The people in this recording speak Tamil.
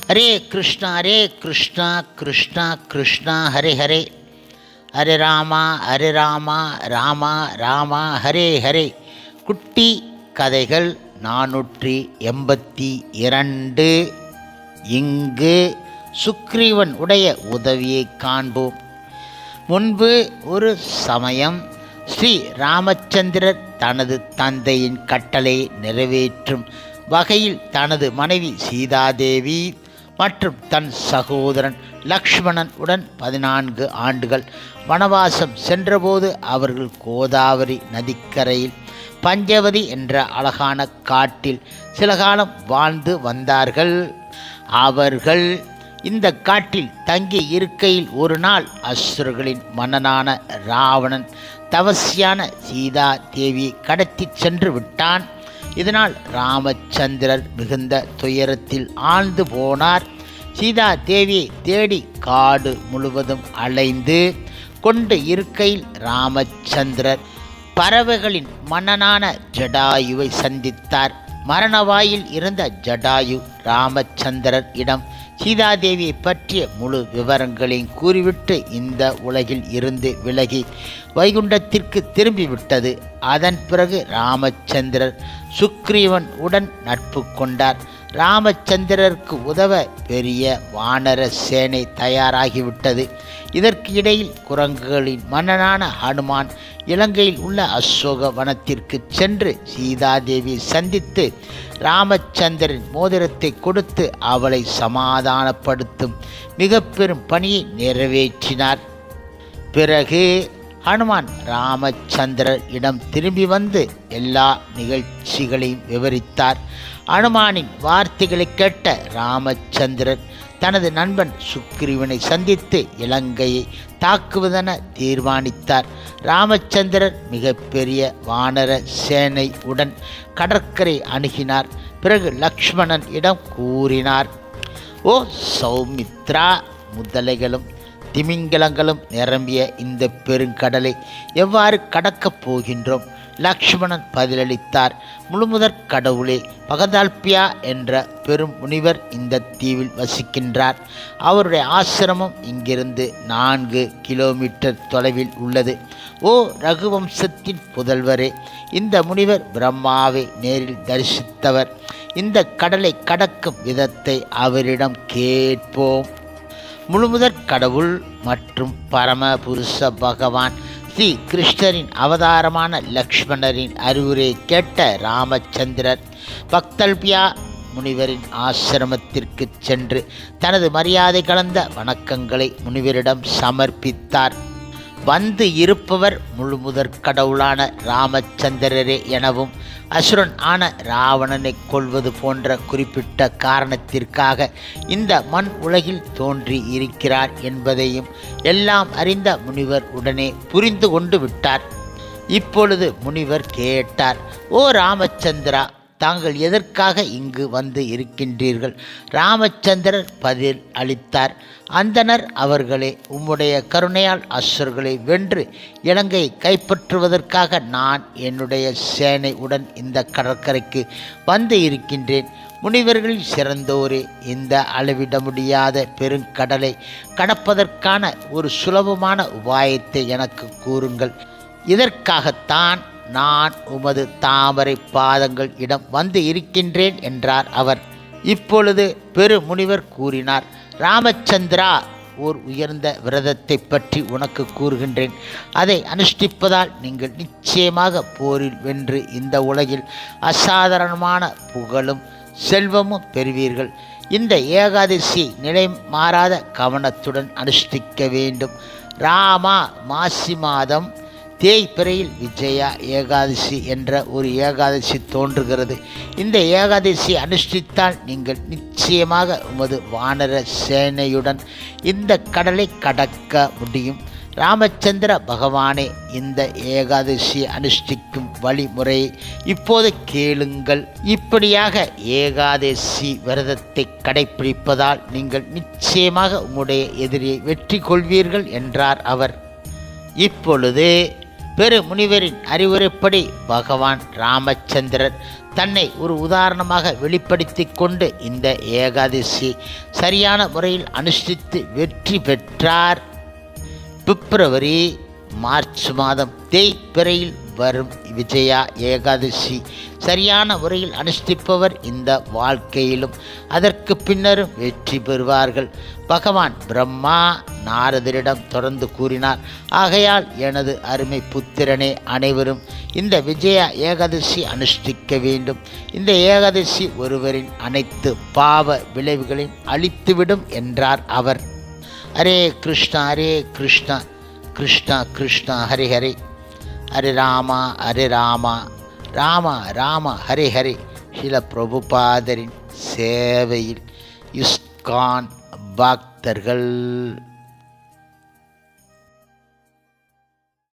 ஹரே கிருஷ்ணா கிருஷ்ணா கிருஷ்ணா ஹரே ஹரே, ஹரே ராமா ஹரே ராமா ராமா ராமா ஹரே ஹரே. குட்டி கதைகள் 482. இங்கு சுக்ரீவன் உடைய உதவியை காண்போம். முன்பு ஒரு சமயம் ஸ்ரீ ராமச்சந்திரர் தனது தந்தையின் கட்டளையை நிறைவேற்றும் வகையில் தனது மனைவி சீதாதேவி மற்றும் தன் சகோதரன் லக்ஷ்மணன் உடன் 14 ஆண்டுகள் வனவாசம் சென்றபோது அவர்கள் கோதாவரி நதிக்கரையில் பஞ்சவதி என்ற அழகான காட்டில் சில காலம் வாழ்ந்து வந்தார்கள். அவர்கள் இந்த காட்டில் தங்கி இருக்கையில் ஒரு நாள் அசுரர்களின் மன்னனான ராவணன் தவசியான சீதா தேவியை கடத்தி சென்று விட்டான். இதனால் ராமச்சந்திரர் மிகுந்த துயரத்தில் ஆழ்ந்து போனார். சீதா தேவியை தேடி காடு முழுவதும் அலைந்து கொண்டு இருக்கையில் ராமச்சந்திரர் பறவைகளின் மன்னனான ஜடாயுவை சந்தித்தார். மரணவாயில் இருந்த ஜடாயு ராமச்சந்திரர் இடம் சீதாதேவியை பற்றிய முழு விவரங்களையும் கூறிவிட்டு இந்த உலகில் இருந்து விலகி வைகுண்டத்திற்கு திரும்பிவிட்டது. அதன் பிறகு ராமச்சந்திரர் சுக்ரீவன் உடன் நட்பு கொண்டார். ராமச்சந்திரருக்கு உதவ பெரிய வானர சேனை தயாராகிவிட்டது. இதற்கு இடையில் குரங்குகளின் மன்னனான ஹனுமான் இலங்கையில் உள்ள அசோக வனத்திற்கு சென்று சீதாதேவியை சந்தித்து ராமச்சந்திரன் மோதிரத்தை கொடுத்து அவளை சமாதானப்படுத்தும் மிக பெரும் பணியை நிறைவேற்றினார். பிறகு ஹனுமான் ராமச்சந்திரர் இடம் திரும்பி வந்து எல்லா நிகழ்ச்சிகளையும் விவரித்தார். ஹனுமானின் வார்த்தைகளை கேட்ட ராமச்சந்திரர் தனது நண்பன் சுக்ரீவனை சந்தித்து இலங்கையை தாக்குவதென தீர்மானித்தார். ராமச்சந்திரர் மிகப்பெரிய வானர சேனை உடன் கடற்கரை அணுகினார். பிறகு லக்ஷ்மணன் இடம் கூறினார், ஓ சௌமித்ரா, முதலைகளும் திமிங்கலங்களும் நிரம்பிய இந்த பெருங்கடலை எவ்வாறு கடக்கப் போகின்றோம்? லக்ஷ்மணன் பதிலளித்தார், முழுமுதற் கடவுளே, பகதால்பியா என்ற பெரும் முனிவர் இந்த தீவில் வசிக்கின்றார். அவருடைய ஆசிரமம் இங்கிருந்து 4 கிலோமீட்டர் தொலைவில் உள்ளது. ஓ ரகுவம்சத்தின் புதல்வரே, இந்த முனிவர் பிரம்மாவை நேரில் தரிசித்தவர். இந்த கடலை கடக்கும் விதத்தை அவரிடம் கேட்போம். முழுமுதற் கடவுள் மற்றும் பரமபுருஷ பகவான் ஸ்ரீ கிருஷ்ணரின் அவதாரமான லக்ஷ்மணரின் அறிவுரையை கேட்ட ராமச்சந்திரர் பக்தல்பியா முனிவரின் ஆசிரமத்திற்கு சென்று தனது மரியாதை கலந்த வணக்கங்களை முனிவரிடம் சமர்ப்பித்தார். வந்து இருப்பவர் முழுமுதற் கடவுளான ராமச்சந்திரரே எனவும் அசுரன் ஆன ராவணனை கொல்வது போன்ற குறிப்பிட்ட காரணத்திற்காக இந்த மண் உலகில் தோன்றி இருக்கிறார் என்பதையும் எல்லாம் அறிந்த முனிவர் உடனே புரிந்து கொண்டு விட்டார். இப்பொழுது முனிவர் கேட்டார், ஓ ராமச்சந்திரா, தாங்கள் எதற்காக இங்கு வந்து இருக்கின்றீர்கள்? ராமச்சந்திரர் பதில் அளித்தார், அந்தனர் அவர்களே, உம்முடைய கருணையால் அசுரர்களை வென்று இலங்கையை கைப்பற்றுவதற்காக நான் என்னுடைய சேனை உடன் இந்த கடற்கரைக்கு வந்து இருக்கின்றேன். முனிவர்களில் சிறந்தோரே, இந்த அளவிட முடியாத பெருங்கடலை கடப்பதற்கான ஒரு சுலபமான உபாயத்தை எனக்கு கூறுங்கள். இதற்காகத்தான் நான் உமது தாமரை பாதங்கள் இடம் வந்து இருக்கின்றேன் என்றார் அவர். இப்பொழுது பெரு முனிவர் கூறினார், ராமச்சந்திரா, ஓர் உயர்ந்த விரதத்தை பற்றி உனக்கு கூறுகின்றேன். அதை அனுஷ்டிப்பதால் நீங்கள் நிச்சயமாக போரில் வென்று இந்த உலகில் அசாதாரணமான புகழும் செல்வமும் பெறுவீர்கள். இந்த ஏகாதசியை நிலை மாறாத கவனத்துடன் அனுஷ்டிக்க வேண்டும். ராமா மாசி மாதம் தேய்பிறையில் விஜயா ஏகாதசி என்ற ஒரு ஏகாதசி தோன்றுகிறது. இந்த ஏகாதசியை அனுஷ்டித்தால் நீங்கள் நிச்சயமாக உமது வானர சேனையுடன் இந்த கடலை கடக்க முடியும். ராமச்சந்திர பகவானே, இந்த ஏகாதசியை அனுஷ்டிக்கும் வழிமுறையை இப்போது கேளுங்கள். இப்படியாக ஏகாதசி விரதத்தை கடைப்பிடிப்பதால் நீங்கள் நிச்சயமாக உம்முடைய எதிரியை வெற்றி கொள்வீர்கள் என்றார் அவர். இப்பொழுது பெரு முனிவரின் அறிவுரைப்படி பகவான் ராமச்சந்திரர் தன்னை ஒரு உதாரணமாக வெளிப்படுத்தி கொண்டு இந்த ஏகாதசி சரியான முறையில் அனுஷ்டித்து வெற்றி பெற்றார். பிப்ரவரி மார்ச் மாதம் தேய்பிறையில் வரும் விஜயா ஏகாதசி சரியான முறையில் அனுஷ்டிப்பவர் இந்த வாழ்க்கையிலும் அதற்கு பின்னரும் வெற்றி பெறுவார்கள். பகவான் பிரம்மா நாரதரிடம் தொடர்ந்து கூறினார், ஆகையால் எனது அருமை புத்திரனே, அனைவரும் இந்த விஜயா ஏகாதசி அனுஷ்டிக்க வேண்டும். இந்த ஏகாதசி ஒருவரின் அனைத்து பாவ விளைவுகளையும் அழித்துவிடும் என்றார் அவர். ஹரே கிருஷ்ணா கிருஷ்ணா கிருஷ்ணா ஹரே ஹரே, ஹரே ராமா ராம ராம ஹரே ஹரே. ஸ்ரீல பிரபுபாதரின் சேவையில் இஸ்கான் பக்தர்கள்.